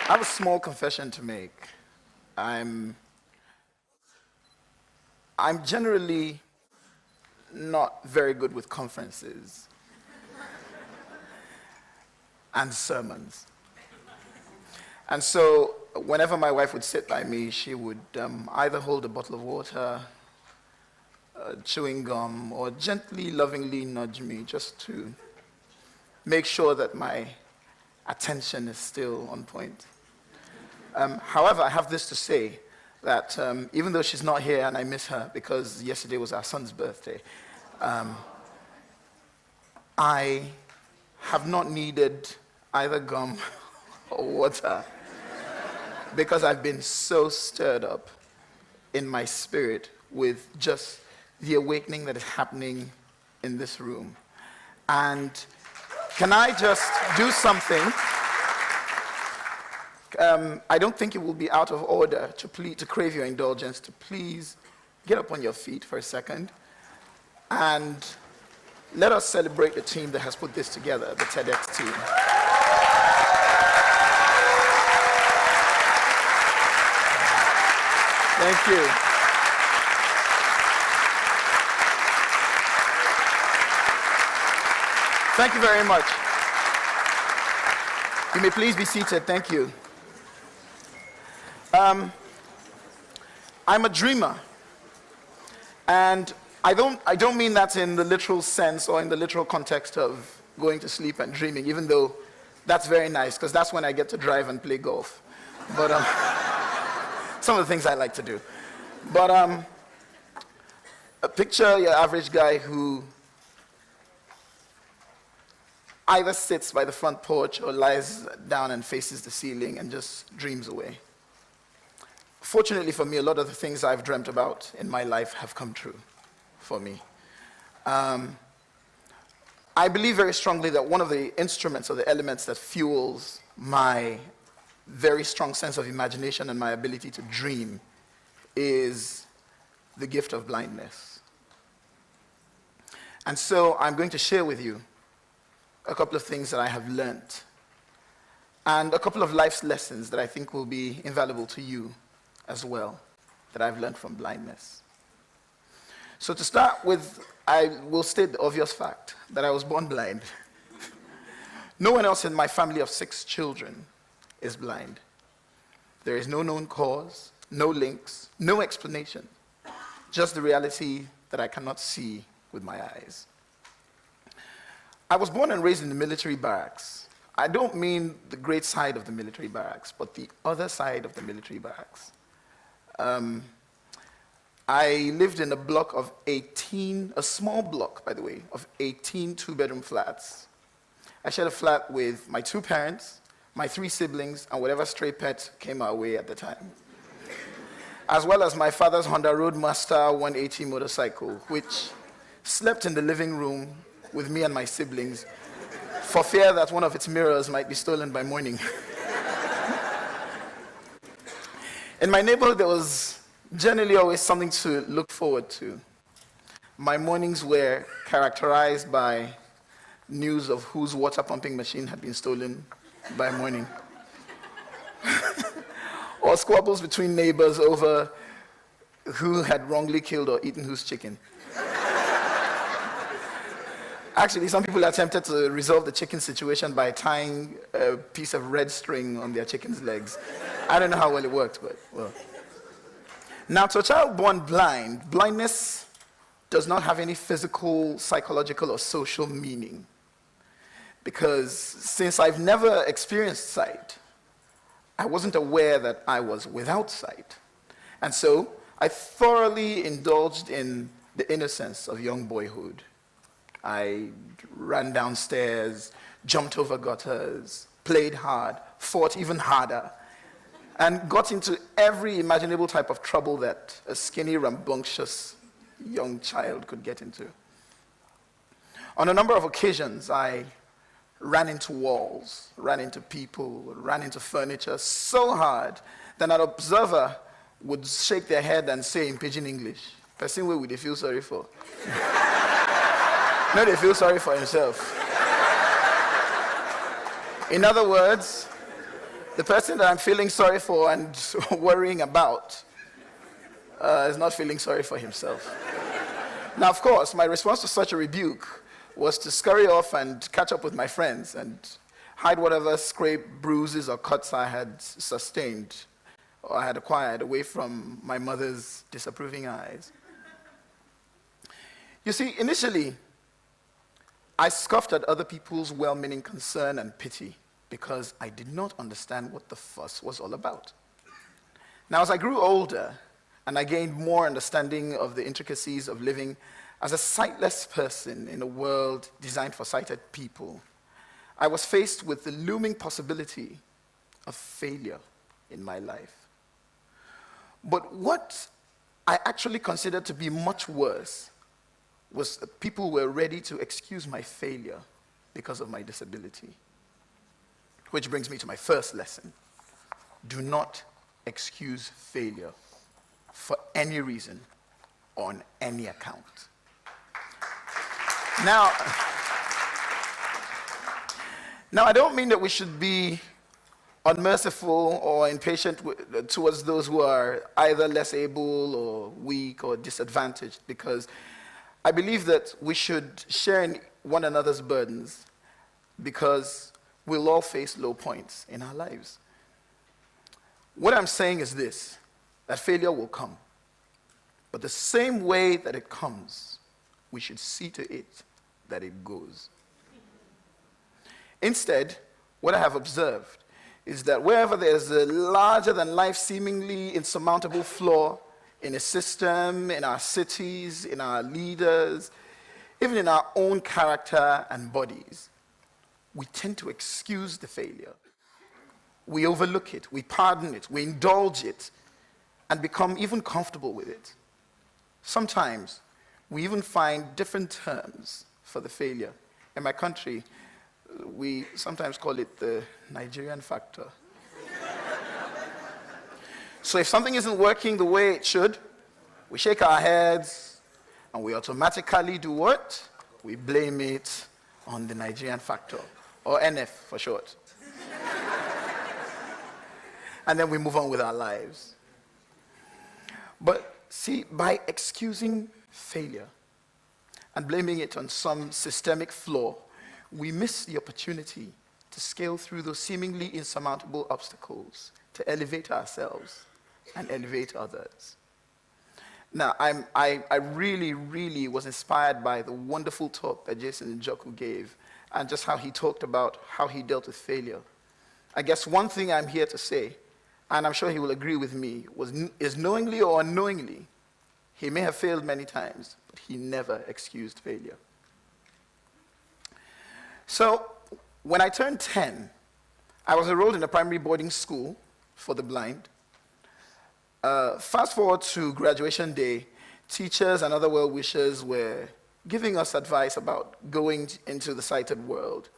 I have a small confession to make. I'm I'm generally not very good with conferences and sermons. And so whenever my wife would sit by me, she would either hold a bottle of water, chewing gum, or gently, lovingly nudge me just to make sure that my attention is still on point. However, I have this to say, that even though she's not here and I miss her because yesterday was our son's birthday, I have not needed either gum or water because I've been so stirred up in my spirit with just the awakening that is happening in this room. And can I just do something? I don't think it will be out of order to crave your indulgence, to please get up on your feet for a second and let us celebrate the team that has put this together, the TEDx team. Thank you. Thank you very much. You may please be seated. Thank you. I'm a dreamer, and I don't mean that in the literal sense or in the literal context of going to sleep and dreaming, even though that's very nice, because that's when I get to drive and play golf. But some of the things I like to do. But picture your average guy who either sits by the front porch or lies down and faces the ceiling and just dreams away. Fortunately for me, a lot of the things I've dreamt about in my life have come true for me. I believe very strongly that one of the instruments or the elements that fuels my very strong sense of imagination and my ability to dream is the gift of blindness. And so I'm going to share with you a couple of things that I have learned and a couple of life's lessons that I think will be invaluable to you as well, that I've learned from blindness. So to start with, I will state the obvious fact that I was born blind. No one else in my family of 6 children is blind. There is no known cause, no links, no explanation, just the reality that I cannot see with my eyes. I was born and raised in the military barracks. I don't mean the great side of the military barracks, but the other side of the military barracks. I lived in a block of 18, a small block, by the way, of 18 two-bedroom flats. I shared a flat with my 2 parents, my 3 siblings, and whatever stray pet came our way at the time, as well as my father's Honda Roadmaster 180 motorcycle, which slept in the living room with me and my siblings for fear that one of its mirrors might be stolen by morning. In my neighborhood, there was generally always something to look forward to. My mornings were characterized by news of whose water pumping machine had been stolen by morning, or squabbles between neighbors over who had wrongly killed or eaten whose chicken. Actually, some people attempted to resolve the chicken situation by tying a piece of red string on their chicken's legs. I don't know how well it worked, but well. Now, to a child born blind, blindness does not have any physical, psychological, or social meaning. Because since I've never experienced sight, I wasn't aware that I was without sight. And so I thoroughly indulged in the innocence of young boyhood. I ran downstairs, jumped over gutters, played hard, fought even harder, and got into every imaginable type of trouble that a skinny, rambunctious young child could get into. On a number of occasions, I ran into walls, ran into people, ran into furniture so hard that an observer would shake their head and say in pidgin English, "Person wey we dey feel sorry for." No, they feel sorry for himself. In other words, The person that I'm feeling sorry for and worrying about is not feeling sorry for himself. Now, of course, my response to such a rebuke was to scurry off and catch up with my friends and hide whatever scrape, bruises, or cuts I had sustained or I had acquired away from my mother's disapproving eyes. You see, initially, I scoffed at other people's well-meaning concern and pity because I did not understand what the fuss was all about. Now, as I grew older and I gained more understanding of the intricacies of living as a sightless person in a world designed for sighted people, I was faced with the looming possibility of failure in my life. But what I actually considered to be much worse was that people were ready to excuse my failure because of my disability. Which brings me to my first lesson. Do not excuse failure for any reason on any account. Now, I don't mean that we should be unmerciful or impatient towards those who are either less able or weak or disadvantaged, because I believe that we should share in one another's burdens because we'll all face low points in our lives. What I'm saying is this, that failure will come. But the same way that it comes, we should see to it that it goes. Instead, what I have observed is that wherever there's a larger-than-life, seemingly insurmountable flaw in a system, in our cities, in our leaders, even in our own character and bodies, we tend to excuse the failure. We overlook it, we pardon it, we indulge it, and become even comfortable with it. Sometimes, we even find different terms for the failure. In my country, we sometimes call it the Nigerian factor. So if something isn't working the way it should, we shake our heads and we automatically do what? We blame it on the Nigerian factor, or NF for short. And then we move on with our lives. But see, by excusing failure and blaming it on some systemic flaw, we miss the opportunity to scale through those seemingly insurmountable obstacles, to elevate ourselves and elevate others. Now, I really, really was inspired by the wonderful talk that Jason Njoku gave and just how he talked about how he dealt with failure. I guess one thing I'm here to say, and I'm sure he will agree with me, is knowingly or unknowingly, he may have failed many times, but he never excused failure. So, when I turned 10, I was enrolled in a primary boarding school for the blind. Fast forward to graduation day, teachers and other well-wishers were giving us advice about going into the sighted world.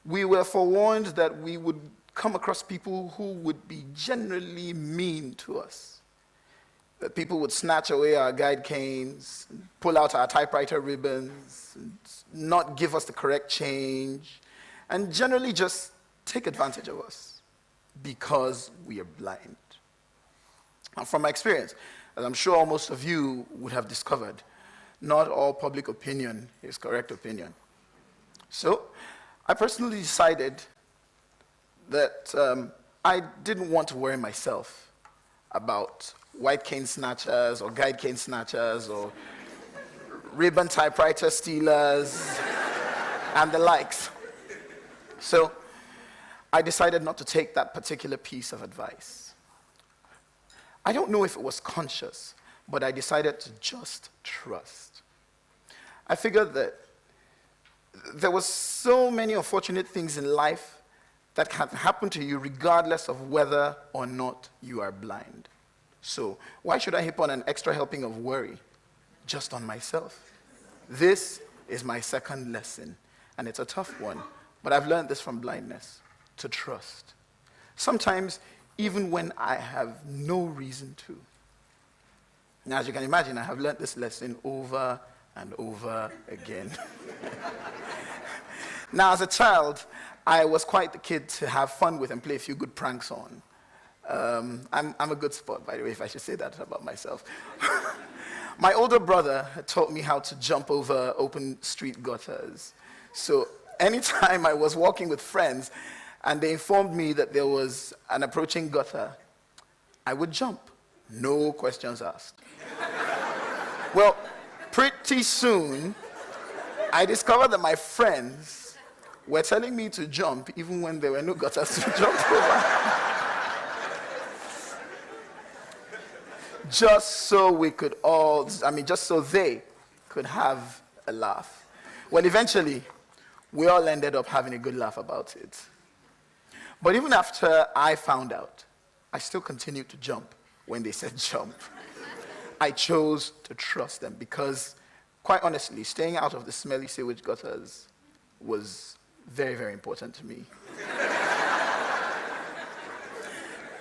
We were forewarned that we would come across people who would be generally mean to us. That people would snatch away our guide canes, pull out our typewriter ribbons, not give us the correct change, and generally just take advantage of us because we are blind. Now, from my experience, as I'm sure most of you would have discovered, not all public opinion is correct opinion. So, I personally decided that I didn't want to worry myself about white cane snatchers or guide cane snatchers or ribbon typewriter stealers and the likes. So I decided not to take that particular piece of advice. I don't know if it was conscious, but I decided to just trust. I figured that there were so many unfortunate things in life that can happen to you regardless of whether or not you are blind. So why should I heap on an extra helping of worry just on myself? This is my second lesson, and it's a tough one, but I've learned this from blindness, to trust. Sometimes, even when I have no reason to. Now, as you can imagine, I have learned this lesson over and over again. Now, as a child, I was quite the kid to have fun with and play a few good pranks on. I'm a good sport, by the way, if I should say that about myself. My older brother had taught me how to jump over open street gutters. So anytime I was walking with friends and they informed me that there was an approaching gutter, I would jump, no questions asked. Well, pretty soon, I discovered that my friends were telling me to jump even when there were no gutters to jump over. Just so they could have a laugh. Well, eventually, we all ended up having a good laugh about it. But even after I found out, I still continued to jump when they said jump. I chose to trust them because, quite honestly, staying out of the smelly sewage gutters was very, very important to me.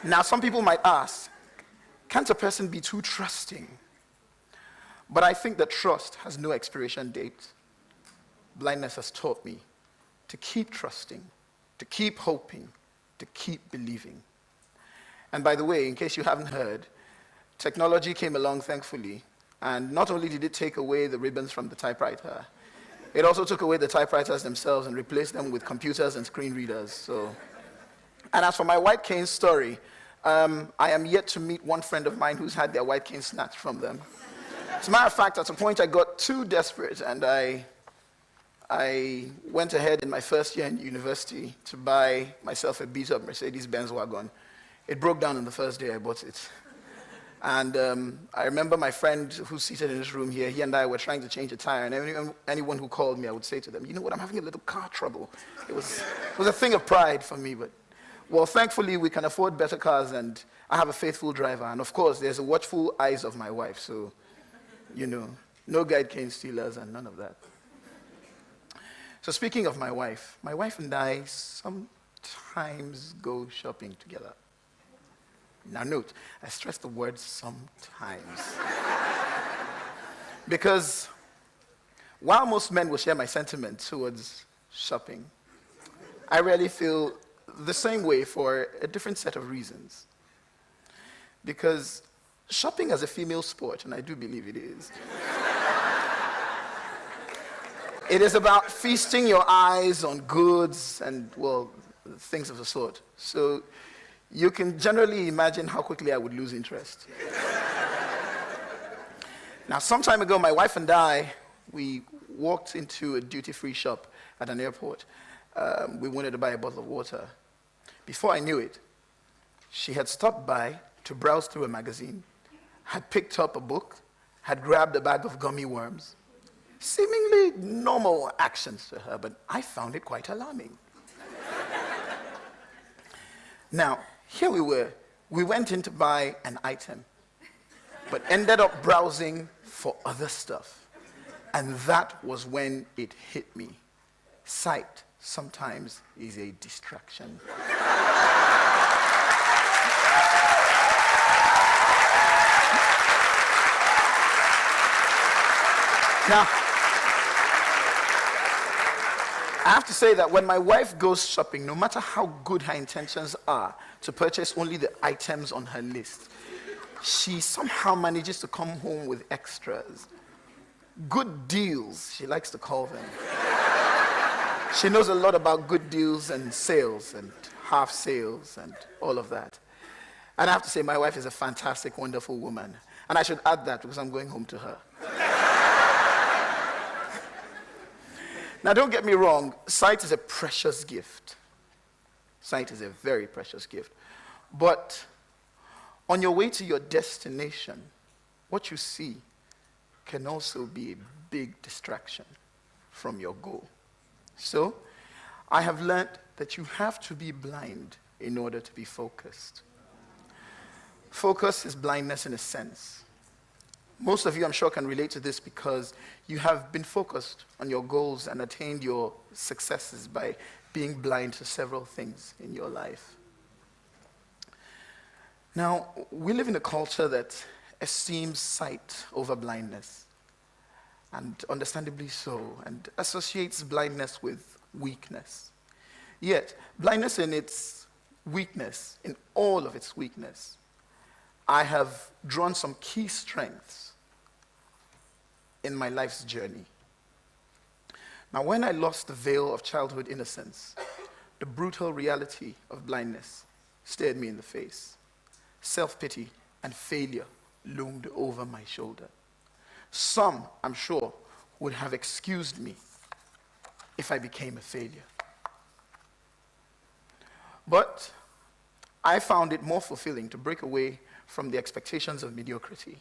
Now, some people might ask, can't a person be too trusting? But I think that trust has no expiration date. Blindness has taught me to keep trusting, to keep hoping, to keep believing. And by the way, in case you haven't heard, technology came along, thankfully, and not only did it take away the ribbons from the typewriter, it also took away the typewriters themselves and replaced them with computers and screen readers. And as for my white cane story, I am yet to meet one friend of mine who's had their white cane snatched from them. As a matter of fact, at a point I got too desperate and I went ahead in my first year in university to buy myself a beat-up Mercedes-Benz wagon. It broke down on the first day I bought it. And I remember my friend who's seated in this room here, he and I were trying to change a tire, and anyone who called me, I would say to them, you know what, I'm having a little car trouble. It was a thing of pride for me, but well, thankfully, we can afford better cars, and I have a faithful driver. And of course, there's the watchful eyes of my wife, so, no guide cane stealers and none of that. So speaking of my wife and I sometimes go shopping together. Now note, I stress the word sometimes. Because while most men will share my sentiment towards shopping, I rarely feel the same way for a different set of reasons. Because shopping as a female sport, and I do believe it is, it is about feasting your eyes on goods and, well, things of the sort. So you can generally imagine how quickly I would lose interest. Now, some time ago, my wife and I, we walked into a duty-free shop at an airport. We wanted to buy a bottle of water. Before I knew it, she had stopped by to browse through a magazine, had picked up a book, had grabbed a bag of gummy worms. Seemingly normal actions to her, but I found it quite alarming. Now, here we were. We went in to buy an item, but ended up browsing for other stuff. And that was when it hit me. Sight sometimes is a distraction. Now, I have to say that when my wife goes shopping, no matter how good her intentions are to purchase only the items on her list, she somehow manages to come home with extras. Good deals, she likes to call them. She knows a lot about good deals and sales and half sales and all of that. And I have to say, my wife is a fantastic, wonderful woman. And I should add that because I'm going home to her. Now, don't get me wrong, sight is a precious gift. Sight is a very precious gift. But on your way to your destination, what you see can also be a big distraction from your goal. So, I have learned that you have to be blind in order to be focused. Focus is blindness in a sense. Most of you, I'm sure, can relate to this because you have been focused on your goals and attained your successes by being blind to several things in your life. Now, we live in a culture that esteems sight over blindness, and understandably so, and associates blindness with weakness. Yet, blindness in its weakness, in all of its weakness, I have drawn some key strengths in my life's journey. Now, when I lost the veil of childhood innocence, the brutal reality of blindness stared me in the face. Self-pity and failure loomed over my shoulder. Some, I'm sure, would have excused me if I became a failure. But I found it more fulfilling to break away from the expectations of mediocrity,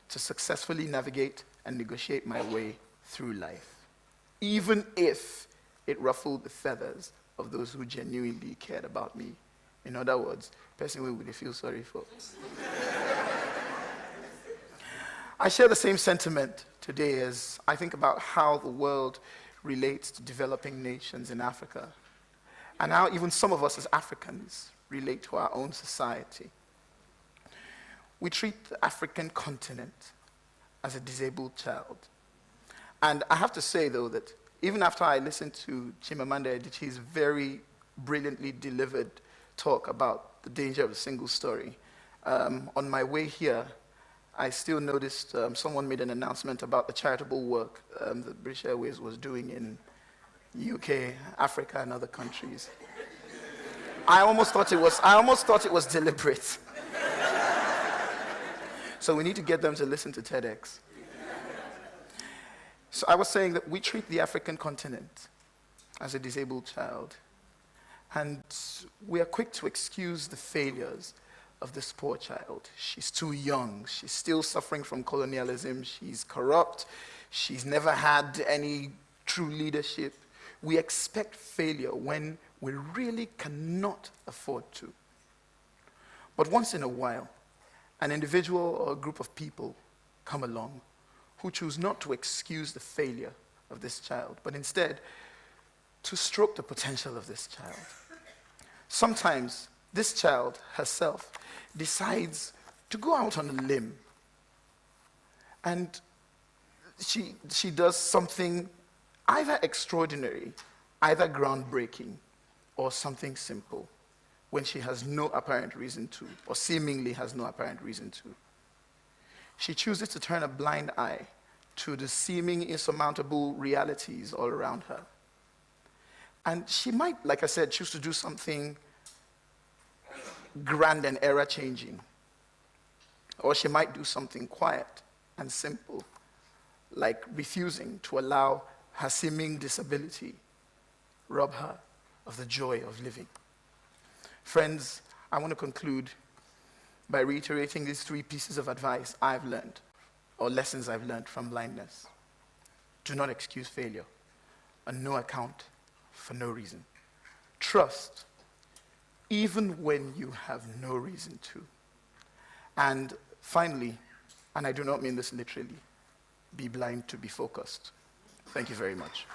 to successfully navigate and negotiate my way through life, even if it ruffled the feathers of those who genuinely cared about me. In other words, person we would feel sorry for. I share the same sentiment today as I think about how the world relates to developing nations in Africa, and how even some of us as Africans relate to our own society. We treat the African continent as a disabled child. And I have to say, though, that even after I listened to Chimamanda Adichie's very brilliantly delivered talk about the danger of a single story, on my way here, I still noticed someone made an announcement about the charitable work that British Airways was doing in UK, Africa, and other countries. I almost thought it was deliberate. So we need to get them to listen to TEDx. So I was saying that we treat the African continent as a disabled child, and we are quick to excuse the failures of this poor child. She's too young. She's still suffering from colonialism. She's corrupt. She's never had any true leadership. We expect failure when we really cannot afford to. But once in a while, an individual or a group of people come along who choose not to excuse the failure of this child, but instead to stroke the potential of this child. Sometimes this child herself decides to go out on a limb, and she does something either extraordinary, either groundbreaking, or something simple when she has no apparent reason to, or seemingly has no apparent reason to. She chooses to turn a blind eye to the seeming insurmountable realities all around her. And she might, like I said, choose to do something grand and era-changing. Or she might do something quiet and simple, like refusing to allow her seeming disability rob her of the joy of living. Friends, I want to conclude by reiterating these 3 pieces of advice I've learned, or lessons I've learned from blindness. Do not excuse failure, on no account, for no reason. Trust, even when you have no reason to. And finally, and I do not mean this literally, be blind to be focused. Thank you very much.